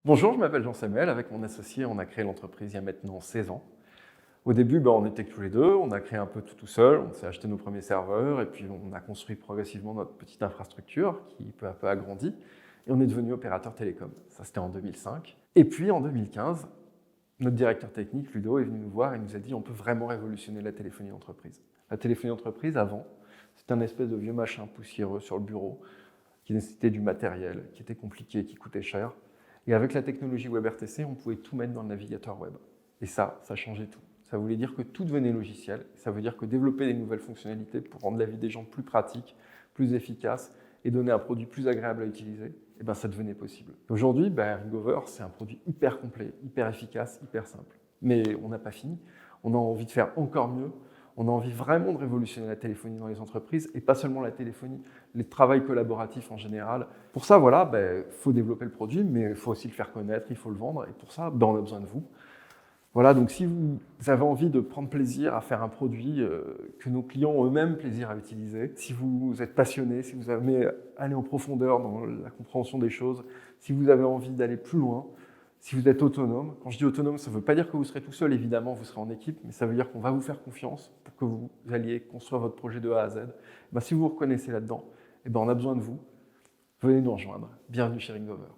Bonjour, je m'appelle Jean-Samuel. Avec mon associé, on a créé l'entreprise il y a maintenant 16 ans. Au début, on était que tous les deux, on a créé un peu tout seul, on s'est acheté nos premiers serveurs et puis on a construit progressivement notre petite infrastructure qui peu à peu a grandi et on est devenu opérateur télécom. Ça, c'était en 2005. Et puis en 2015, notre directeur technique, Ludo, est venu nous voir et nous a dit on peut vraiment révolutionner la téléphonie d'entreprise. La téléphonie d'entreprise, avant, c'était un espèce de vieux machin poussiéreux sur le bureau qui nécessitait du matériel, qui était compliqué, qui coûtait cher. Et avec la technologie WebRTC, on pouvait tout mettre dans le navigateur web. Et ça changeait tout. Ça voulait dire que tout devenait logiciel. Ça veut dire que développer des nouvelles fonctionnalités pour rendre la vie des gens plus pratique, plus efficace et donner un produit plus agréable à utiliser, ça devenait possible. Aujourd'hui, Ringover, c'est un produit hyper complet, hyper efficace, hyper simple. Mais on n'a pas fini. On a envie de faire encore mieux. On a envie vraiment de révolutionner la téléphonie dans les entreprises, et pas seulement la téléphonie, les travails collaboratifs en général. Pour ça, faut développer le produit, mais il faut aussi le faire connaître, il faut le vendre, et pour ça, on a besoin de vous. Voilà, donc si vous avez envie de prendre plaisir à faire un produit que nos clients ont eux-mêmes plaisir à utiliser, si vous êtes passionné, si vous aimez aller en profondeur dans la compréhension des choses, si vous avez envie d'aller plus loin, si vous êtes autonome, quand je dis autonome, ça ne veut pas dire que vous serez tout seul, évidemment, vous serez en équipe, mais ça veut dire qu'on va vous faire confiance pour que vous alliez construire votre projet de A à Z. Si vous vous reconnaissez là-dedans, on a besoin de vous. Venez nous rejoindre. Bienvenue chez Ringover.